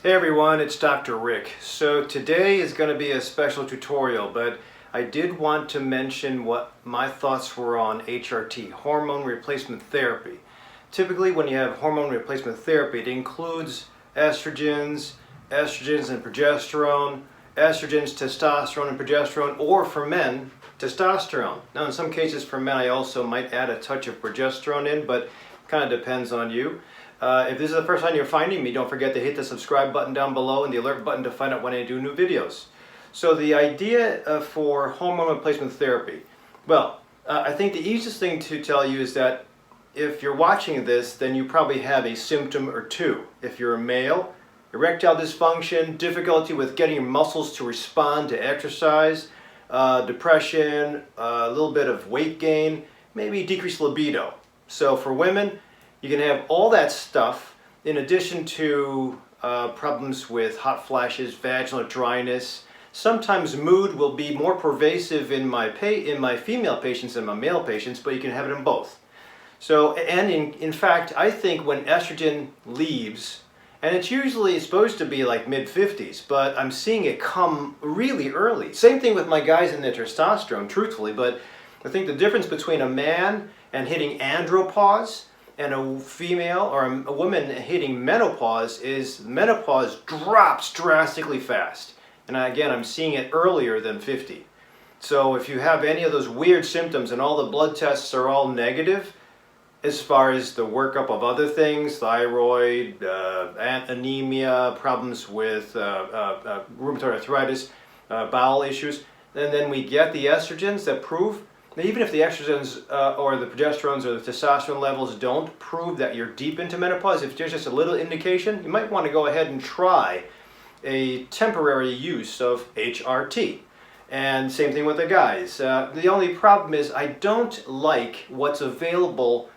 Hey everyone, it's DrRic. So today is going to be a special tutorial, but I did want to mention what my thoughts were on HRT, hormone replacement therapy. Typically when you have hormone replacement therapy, it includes estrogens and progesterone, estrogens, testosterone and progesterone, or for men, testosterone. Now in some cases for men I also might add a touch of progesterone in, but kind of depends on you. If this is the first time you're finding me, don't forget to hit the subscribe button down below and the alert button to find out when I do new videos. So the idea for hormone replacement therapy, well, I think the easiest thing to tell you is that if you're watching this, then you probably have a symptom or two. If you're a male, erectile dysfunction, difficulty with getting your muscles to respond to exercise, depression, a little bit of weight gain, maybe decreased libido. So for women, you can have all that stuff in addition to problems with hot flashes, vaginal dryness. Sometimes mood will be more pervasive in my female patients than my male patients, but you can have it in both. So, and in fact, I think when estrogen leaves, and it's usually supposed to be like mid-50s, but I'm seeing it come really early. Same thing with my guys in the testosterone, truthfully, but I think the difference between a man and hitting andropause and a female or a woman hitting menopause is menopause drops drastically fast. And again, I'm seeing it earlier than 50. So if you have any of those weird symptoms and all the blood tests are all negative, as far as the workup of other things, thyroid, anemia, problems with rheumatoid arthritis, bowel issues, and then we get the estrogens that prove, even if the estrogens or the progesterones or the testosterone levels don't prove that you're deep into menopause, if there's just a little indication, you might want to go ahead and try a temporary use of HRT. And same thing with the guys. The only problem is I don't like what's available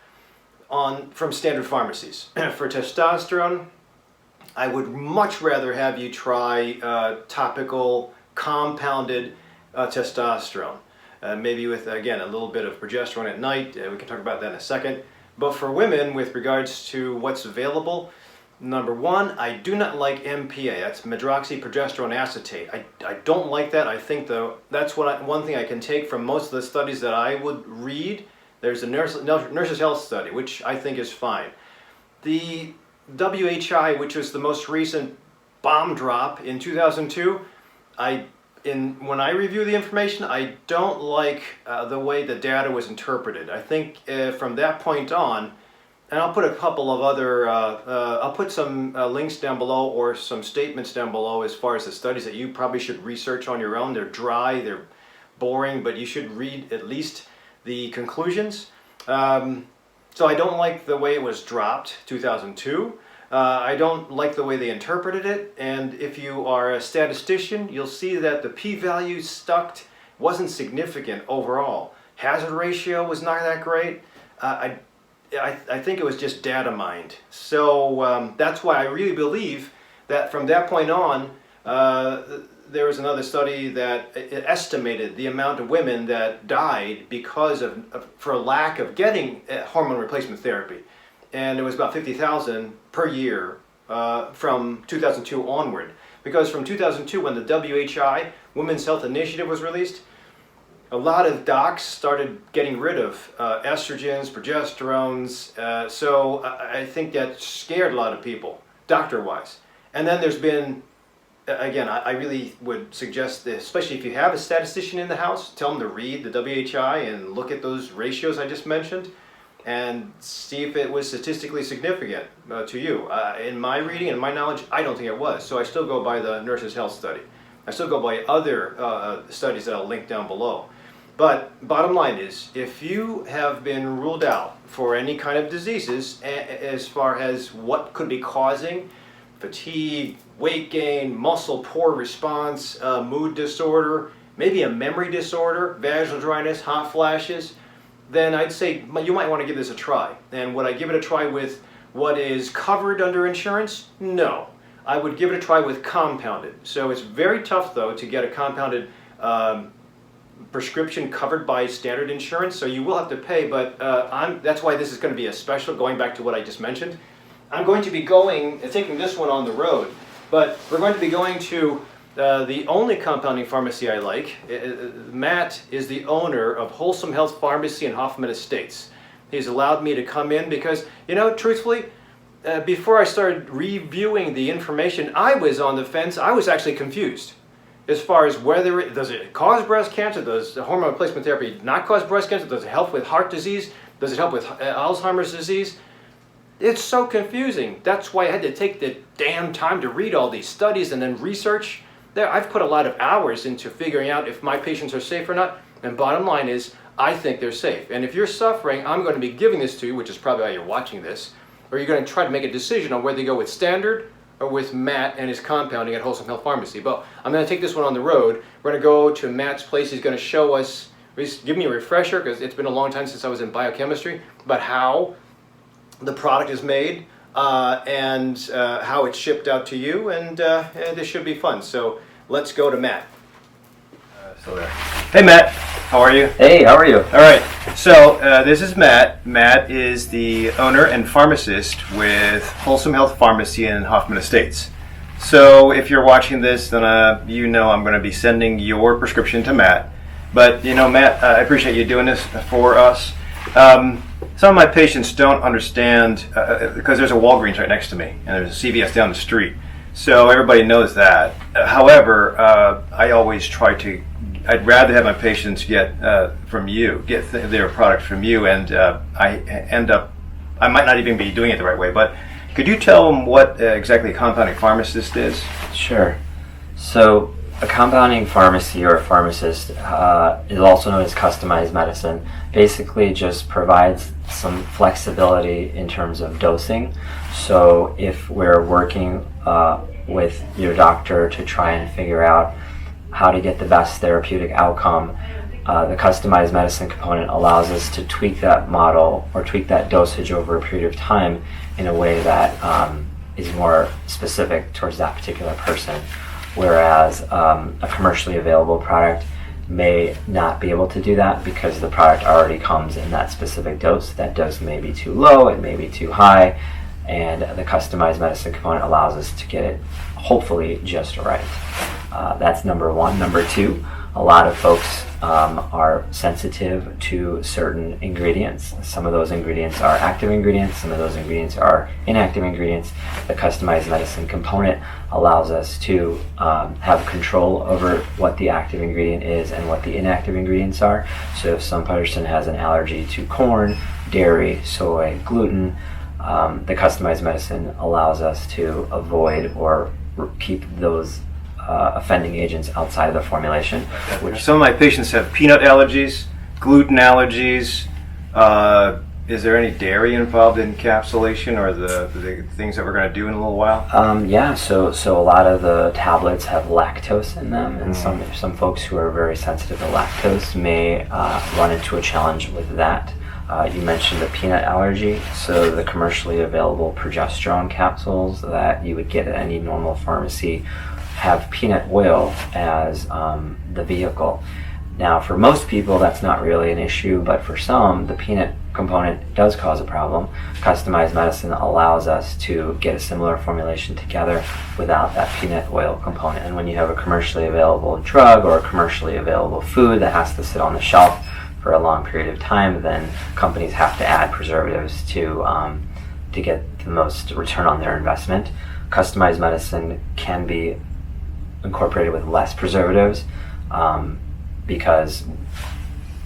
from standard pharmacies. For testosterone, I would much rather have you try topical, compounded testosterone. Maybe with, again, a little bit of progesterone at night. We can talk about that in a second. But for women, with regards to what's available, number one, I do not like MPA. That's medroxyprogesterone acetate. I don't like that. I think that's one thing I can take from most of the studies that I would read. There's a Nurses Health study, which I think is fine. The WHI, which was the most recent bomb drop in 2002, when I review the information, I don't like the way the data was interpreted. I think from that point on, and I'll put a couple of other, I'll put some links down below or some statements down below as far as the studies that you probably should research on your own. They're dry, they're boring, but you should read at least the conclusions. So I don't like the way it was dropped, 2002. I don't like the way they interpreted it, and if you are a statistician, you'll see that the p-value wasn't significant overall. Hazard ratio was not that great. I think it was just data mined. So that's why I really believe that from that point on, there was another study that estimated the amount of women that died because for lack of getting hormone replacement therapy. And it was about 50,000 per year from 2002 onward. Because from 2002, when the WHI, Women's Health Initiative, was released, a lot of docs started getting rid of estrogens, progesterones, so I think that scared a lot of people, doctor-wise. And then there's been, again, I really would suggest this, especially if you have a statistician in the house, tell them to read the WHI and look at those ratios I just mentioned, and see if it was statistically significant to you. In my reading and my knowledge, I don't think it was. So I still go by the Nurses Health study. I still go by other studies that I'll link down below. But bottom line is, if you have been ruled out for any kind of diseases, as far as what could be causing fatigue, weight gain, muscle poor response, mood disorder, maybe a memory disorder, vaginal dryness, hot flashes, then I'd say you might want to give this a try. And would I give it a try with what is covered under insurance? No. I would give it a try with compounded. So it's very tough, though, to get a compounded prescription covered by standard insurance, so you will have to pay, but that's why this is going to be a special, going back to what I just mentioned. I'm going to be taking this one on the road But we're going to be going to the only compounding pharmacy I like. Matt is the owner of Wholesome Health Pharmacy in Hoffman Estates. He's allowed me to come in because, you know, truthfully, before I started reviewing the information, I was on the fence. I was actually confused as far as whether does it cause breast cancer, does the hormone replacement therapy not cause breast cancer, does it help with heart disease, does it help with Alzheimer's disease? It's so confusing. That's why I had to take the damn time to read all these studies and then research. I've put a lot of hours into figuring out if my patients are safe or not, and bottom line is, I think they're safe. And if you're suffering, I'm going to be giving this to you, which is probably why you're watching this, or you're going to try to make a decision on whether you go with standard or with Matt and his compounding at Wholesome Health Pharmacy. But I'm going to take this one on the road. We're going to go to Matt's place. He's going to show us, give me a refresher, because it's been a long time since I was in biochemistry, about how the product is made and how it's shipped out to you, and this should be fun. So let's go to Matt. Hey Matt, how are you? Hey, how are you? All right, so this is Matt. Matt is the owner and pharmacist with Wholesome Health Pharmacy in Hoffman Estates. So if you're watching this, then you know I'm going to be sending your prescription to Matt. But you know, Matt, I appreciate you doing this for us. Some of my patients don't understand, because there's a Walgreens right next to me, and there's a CVS down the street. So everybody knows that. However, I always try to, I'd rather have my patients get from you, get their product from you, and I might not even be doing it the right way, but could you tell them what exactly a compounding pharmacist is? Sure. So a compounding pharmacy or a pharmacist is also known as customized medicine. Basically just provides some flexibility in terms of dosing. So if we're working with your doctor to try and figure out how to get the best therapeutic outcome, the customized medicine component allows us to tweak that model or tweak that dosage over a period of time in a way that is more specific towards that particular person. Whereas a commercially available product may not be able to do that because the product already comes in that specific dose. That dose may be too low, it may be too high, and the customized medicine component allows us to get it hopefully just right. That's number one. Number two, a lot of folks are sensitive to certain ingredients. Some of those ingredients are active ingredients, some of those ingredients are inactive ingredients. The customized medicine component allows us to have control over what the active ingredient is and what the inactive ingredients are. So if some person has an allergy to corn, dairy, soy, gluten, the customized medicine allows us to avoid or keep those offending agents outside of the formulation. Which some of my patients have peanut allergies, gluten allergies. Is there any dairy involved in encapsulation or the things that we're going to do in a little while? Yeah, so a lot of the tablets have lactose in them, and some folks who are very sensitive to lactose may run into a challenge with that. You mentioned the peanut allergy, so the commercially available progesterone capsules that you would get at any normal pharmacy have peanut oil as the vehicle. Now, for most people, that's not really an issue, but for some, the peanut component does cause a problem. Customized medicine allows us to get a similar formulation together without that peanut oil component. And when you have a commercially available drug or a commercially available food that has to sit on the shelf for a long period of time, then companies have to add preservatives to get the most return on their investment. Customized medicine can be incorporated with less preservatives because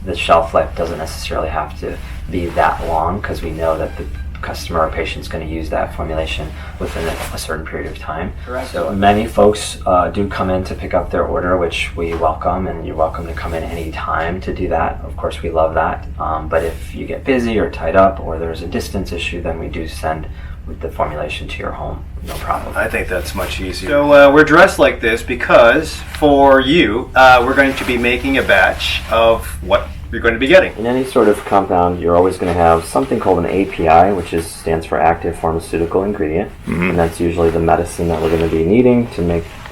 the shelf life doesn't necessarily have to be that long, because we know that the customer or patient is going to use that formulation within a certain period of time. Correct. So many folks do come in to pick up their order, which we welcome, and you're welcome to come in any time to do that. Of course, we love that. But if you get busy or tied up or there's a distance issue, then we do send with the formulation to your home, no problem. I think that's much easier. So we're dressed like this because for you, we're going to be making a batch of what you're going to be getting. In any sort of compound, you're always going to have something called an API, which stands for active pharmaceutical ingredient, and that's usually the medicine that we're going to be needing to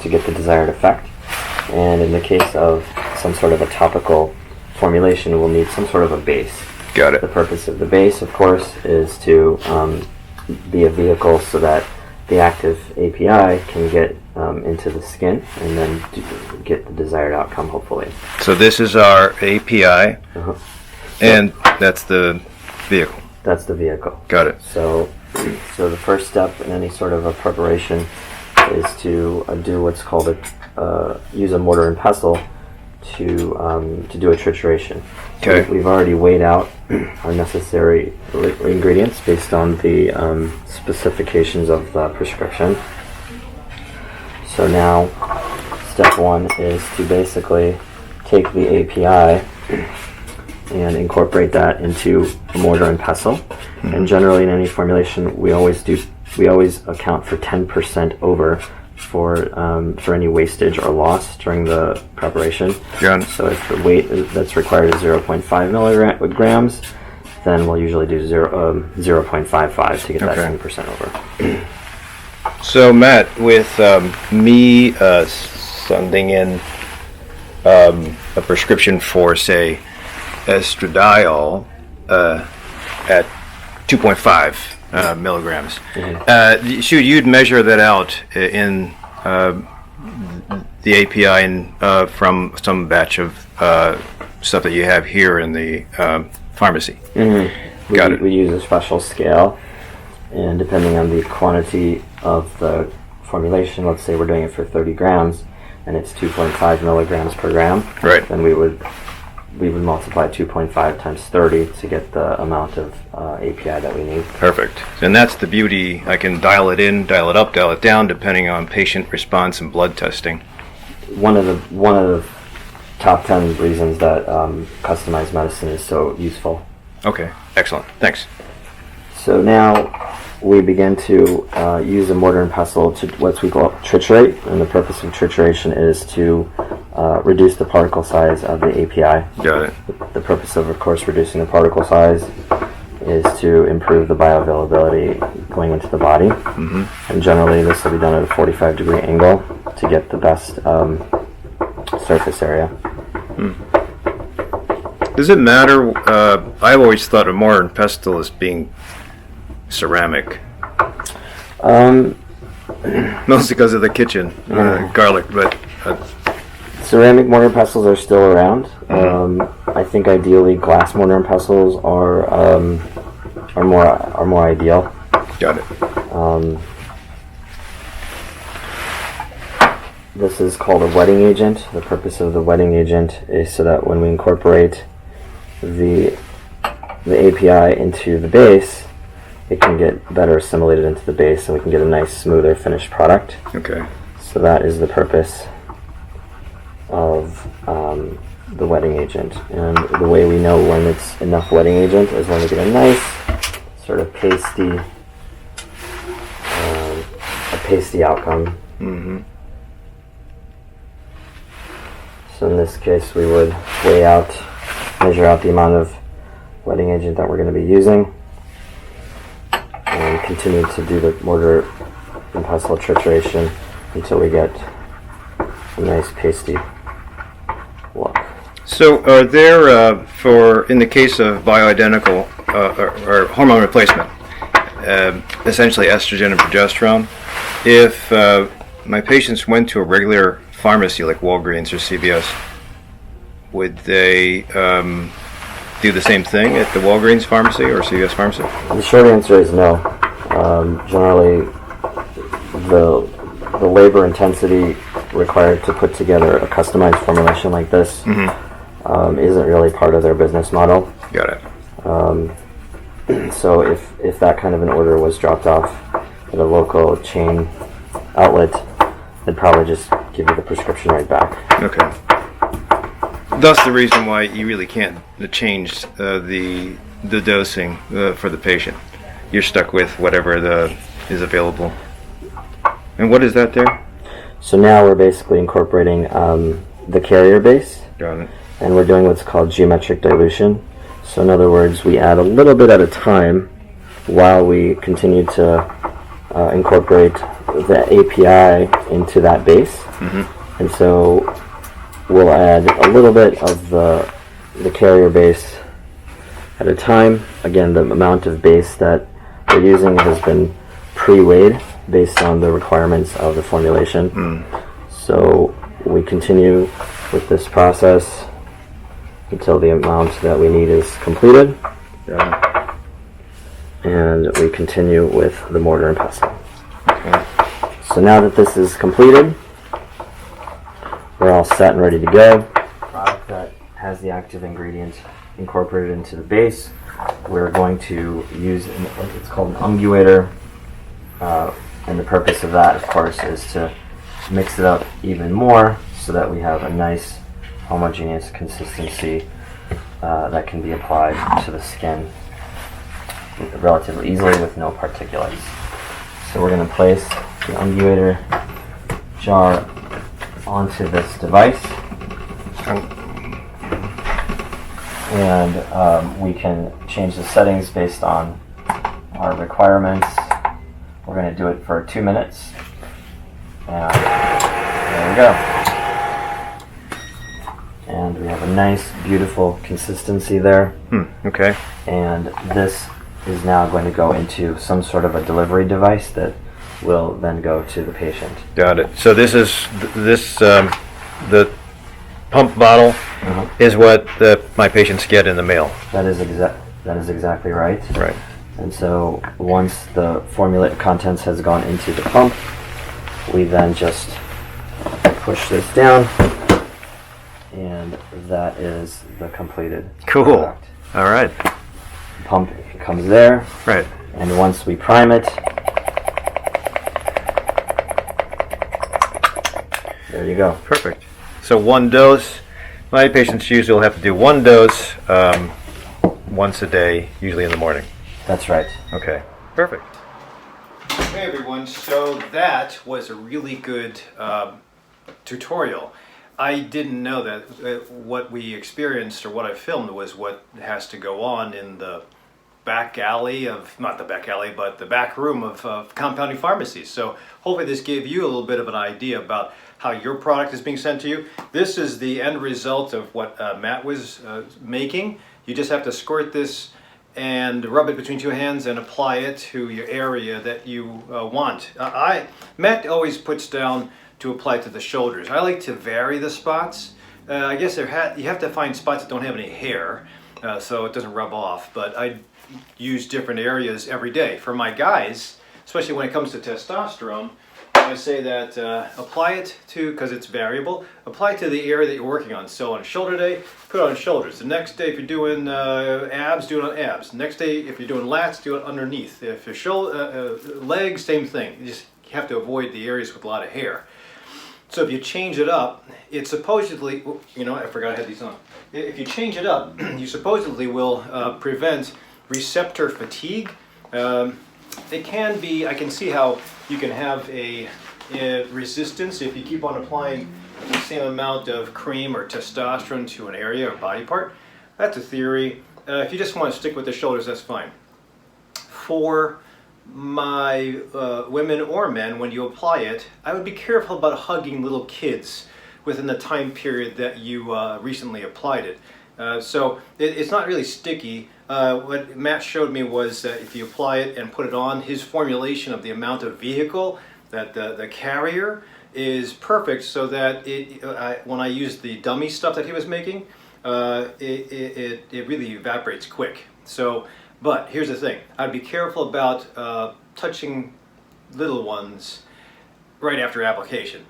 get the desired effect. And in the case of some sort of a topical formulation, we'll need some sort of a base. Got it. The purpose of the base, of course, is to be a vehicle so that the active API can get into the skin and then get the desired outcome, hopefully. So this is our API, and that's the vehicle. That's the vehicle. Got it. So the first step in any sort of a preparation is to do what's called use a mortar and pestle to do a trituration. Okay. So we've already weighed out our necessary ingredients based on the specifications of the prescription. So now, step one is to basically take the API and incorporate that into a mortar and pestle. And generally, in any formulation, we always account for 10% over for any wastage or loss during the preparation. Got it. So if the weight that's required is 0.5 milligrams, then we'll usually do 0.55 to get that 10% over. So Matt, with me sending in a prescription for, say, estradiol at 2.5 milligrams, you'd measure that out in the API and from some batch of stuff that you have here in the pharmacy. Got it. We use a special scale, and depending on the quantity of the formulation, let's say we're doing it for 30 grams and it's 2.5 milligrams per gram, right, then we would multiply 2.5 times 30 to get the amount of API that we need. Perfect. And that's the beauty. I can dial it in, dial it up, dial it down, depending on patient response and blood testing. One of the top 10 reasons that customized medicine is so useful. Okay, excellent. Thanks. So now we begin to use a mortar and pestle to what we call triturate, and the purpose of trituration is to reduce the particle size of the API. Got it. The purpose of course, reducing the particle size is to improve the bioavailability going into the body. And generally this will be done at a 45-degree angle to get the best surface area. Does it matter? I've always thought of mortar and pestle as being ceramic. Mostly because of the kitchen garlic, but ceramic mortar and pestles are still around. I think ideally glass mortar and pestles are more ideal. Got it. This is called a wetting agent. The purpose of the wetting agent is so that when we incorporate the API into the base, it can get better assimilated into the base and we can get a nice, smoother finished product. Okay. So that is the purpose of the wetting agent. And the way we know when it's enough wetting agent is when we get a nice sort of pasty outcome. So in this case we would measure out the amount of wetting agent that we're going to be using, and continue to do the mortar and pestle trituration until we get a nice pasty look. So are there, in the case of bioidentical or hormone replacement, essentially estrogen and progesterone, if my patients went to a regular pharmacy like Walgreens or CVS, would they do the same thing at the Walgreens pharmacy or CVS pharmacy? The short answer is no. Generally, the labor intensity required to put together a customized formulation like this isn't really part of their business model. Got it. So if that kind of an order was dropped off at a local chain outlet, they'd probably just give you the prescription right back. Okay. Thus the reason why you really can't change the dosing for the patient. You're stuck with whatever is available. And what is that there? So now we're basically incorporating the carrier base. Got it. And we're doing what's called geometric dilution. So in other words, we add a little bit at a time while we continue to incorporate the API into that base. And so we'll add a little bit of the carrier base at a time. Again, the amount of base that we're using has been pre-weighed based on the requirements of the formulation. So we continue with this process until the amount that we need is completed. And we continue with the mortar and pestle. So now that this is completed, we're all set and ready to go. Product that has the active ingredient incorporated into the base. We're going to use, it's called an unguator, and the purpose of that, of course, is to mix it up even more so that we have a nice homogeneous consistency that can be applied to the skin relatively easily with no particulates. So we're going to place the unguator jar onto this device, and we can change the settings based on our requirements. We're going to do it for 2 minutes, and there we go. And we have a nice, beautiful consistency there. Okay. And this is now going to go into some sort of a delivery device that will then go to the patient. Got it. So this is the pump bottle is what my patients get in the mail. That is exactly right. Right. And so once the formula contents has gone into the pump, we then just push this down, and that is the completed product. All right. Pump comes there. Right. And once we prime it, there you go. Perfect. So 1 dose. My patients usually will have to do 1 dose once a day, usually in the morning. That's right. Okay. Perfect. Hey everyone. So that was a really good tutorial. I didn't know that what we experienced or what I filmed was what has to go on in the back alley of, not the back alley, but the back room of compounding pharmacies. So hopefully this gave you a little bit of an idea about how your product is being sent to you. This is the end result of what Matt was making. You just have to squirt this and rub it between 2 hands and apply it to your area that you want. Matt always puts down to apply to the shoulders. I like to vary the spots. I guess you have to find spots that don't have any hair, so it doesn't rub off, but I use different areas every day. For my guys, especially when it comes to testosterone, I say that apply it to, because it's variable, apply it to the area that you're working on. So on a shoulder day, put it on shoulders. The next day if you're doing abs, do it on abs. The next day if you're doing lats, do it underneath. If you're legs, same thing. You just have to avoid the areas with a lot of hair. So if you change it up, it supposedly, I forgot I had these on. If you change it up, you supposedly will prevent receptor fatigue. It can be, I can see how you can have a resistance if you keep on applying the same amount of cream or testosterone to an area or body part. That's a theory. If you just want to stick with the shoulders, that's fine. For my women or men, when you apply it, I would be careful about hugging little kids within the time period that you recently applied it. So it's not really sticky. What Matt showed me was that if you apply it and put it on, his formulation of the amount of vehicle that the carrier is perfect, so that when I used the dummy stuff that he was making, it really evaporates quick. So, but here's the thing, I'd be careful about touching little ones right after application.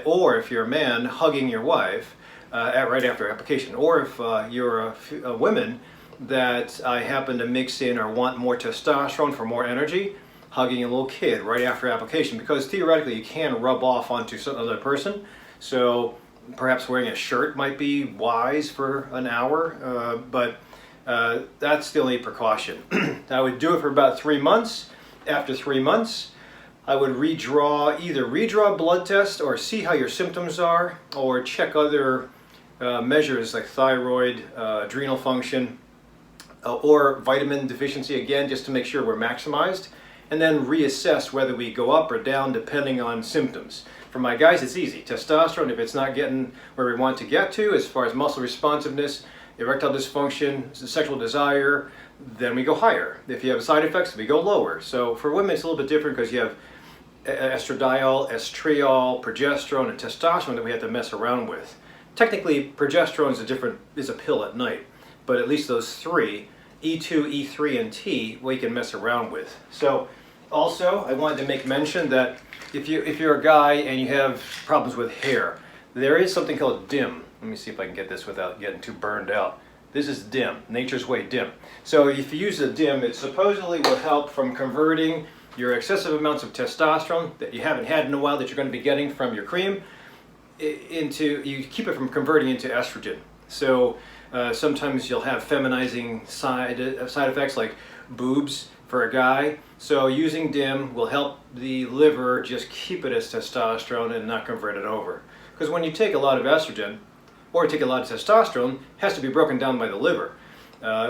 Or if you're a man, hugging your wife right after application. Or if you're a woman that I happen to mix in or want more testosterone for more energy, hugging a little kid right after application, because theoretically you can rub off onto some other person. So perhaps wearing a shirt might be wise for an hour, but that's the only precaution. I would do it for about 3 months. After 3 months, I would either redraw a blood test or see how your symptoms are, or check other measures like thyroid, adrenal function, or vitamin deficiency again, just to make sure we're maximized, and then reassess whether we go up or down depending on symptoms. For my guys, it's easy. Testosterone, if it's not getting where we want to get to as far as muscle responsiveness, erectile dysfunction, sexual desire, then we go higher. If you have side effects, we go lower. So for women, it's a little bit different because you have estradiol, estriol, progesterone, and testosterone that we have to mess around with. Technically, progesterone is a pill at night, but at least those three, E2, E3, and T, we can mess around with. So, also, I wanted to make mention that if you're a guy and you have problems with hair, there is something called DIM. Let me see if I can get this without getting too burned out. This is DIM, Nature's Way DIM. So if you use the DIM, it supposedly will help from converting your excessive amounts of testosterone that you haven't had in a while that you're going to be getting from your cream you keep it from converting into estrogen. So sometimes you'll have feminizing side effects like boobs for a guy. So using DIM will help the liver just keep it as testosterone and not convert it over. Because when you take a lot of estrogen or take a lot of testosterone, it has to be broken down by the liver.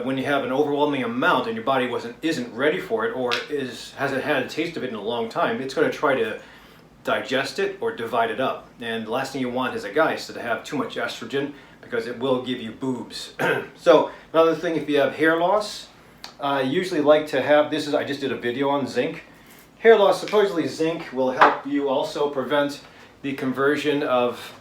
When you have an overwhelming amount and your body isn't ready for it or hasn't had a taste of it in a long time, it's going to try to digest it or divide it up. And the last thing you want as a guy is to have too much estrogen because it will give you boobs. So another thing, if you have hair loss, I usually like to have, I just did a video on zinc. Hair loss, supposedly zinc will help you also prevent the conversion of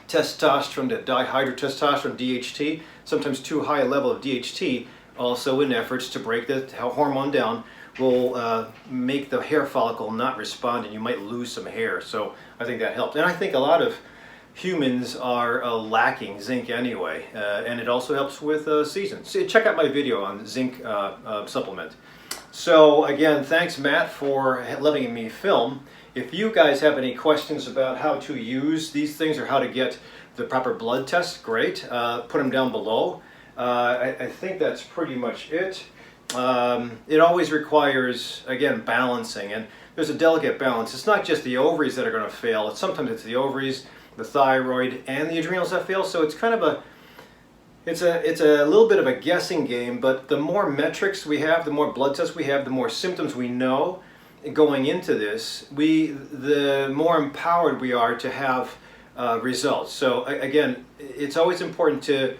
testosterone to dihydrotestosterone, DHT, sometimes too high a level of DHT, also in efforts to break the hormone down, will make the hair follicle not respond and you might lose some hair. So I think that helps. And I think a lot of humans are lacking zinc anyway, and it also helps with season. So check out my video on zinc supplement. So again, thanks Matt for letting me film. If you guys have any questions about how to use these things or how to get the proper blood test, great. Put them down below. I think that's pretty much it. It always requires, again, balancing, and there's a delicate balance. It's not just the ovaries that are going to fail. Sometimes it's the ovaries, the thyroid, and the adrenals that fail. So it's kind of it's a little bit of a guessing game. But the more metrics we have, the more blood tests we have, the more symptoms we know going into this, the more empowered we are to have results. So again, it's always important to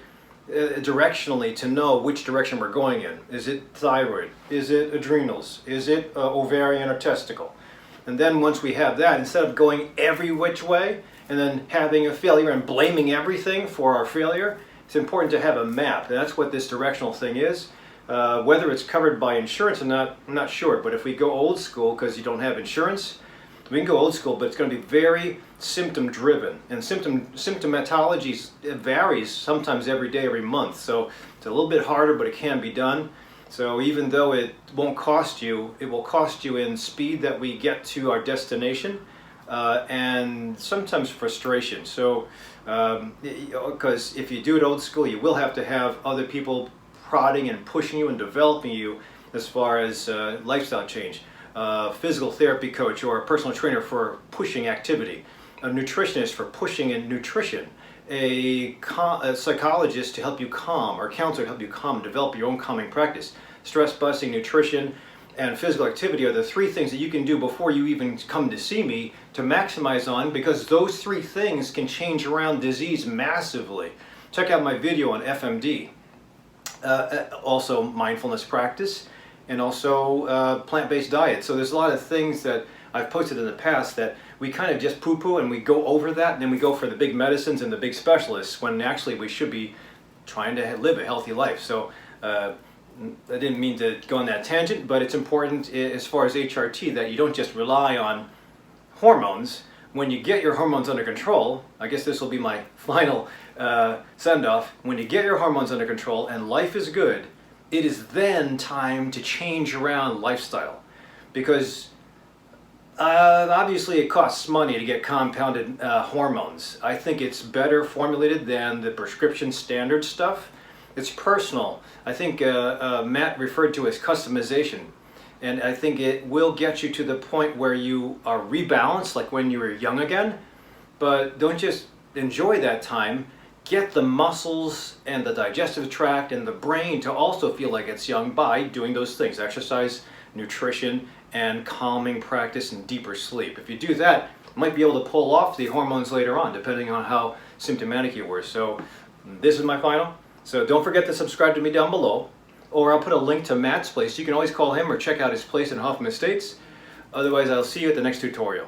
directionally to know which direction we're going in. Is it thyroid? Is it adrenals? Is it ovarian or testicle? And then once we have that, instead of going every which way and then having a failure and blaming everything for our failure, it's important to have a map. And that's what this directional thing is. Whether it's covered by insurance or not, I'm not sure. But if we go old school because you don't have insurance, we can go old school, but it's going to be very symptom driven. And symptomatology varies sometimes every day, every month. So it's a little bit harder, but it can be done. So even though it won't cost you, it will cost you in speed that we get to our destination and sometimes frustration. So because if you do it old school, you will have to have other people prodding and pushing you and developing you as far as lifestyle change. Physical therapy coach or a personal trainer for pushing activity, a nutritionist for pushing in nutrition, a psychologist to help you calm, or a counselor to help you calm, develop your own calming practice. Stress busting, nutrition, and physical activity are the three things that you can do before you even come to see me to maximize on, because those three things can change around disease massively. Check out my video on FMD. Also mindfulness practice, and also plant-based diet. So there's a lot of things that I've posted in the past that we kind of just poo-poo and we go over that, and then we go for the big medicines and the big specialists when actually we should be trying to live a healthy life. So I didn't mean to go on that tangent, but it's important as far as HRT that you don't just rely on hormones. When you get your hormones under control, I guess this will be my final send-off, when you get your hormones under control and life is good, it is then time to change around lifestyle. Because obviously it costs money to get compounded hormones. I think it's better formulated than the prescription standard stuff. It's personal. I think Matt referred to as customization. And I think it will get you to the point where you are rebalanced, like when you were young again. But don't just enjoy that time. Get the muscles and the digestive tract and the brain to also feel like it's young by doing those things. Exercise, nutrition, and calming practice and deeper sleep. If you do that, you might be able to pull off the hormones later on, depending on how symptomatic you were. So this is my final. So don't forget to subscribe to me down below. Or I'll put a link to Matt's place. You can always call him or check out his place in Hoffman Estates. Otherwise, I'll see you at the next tutorial.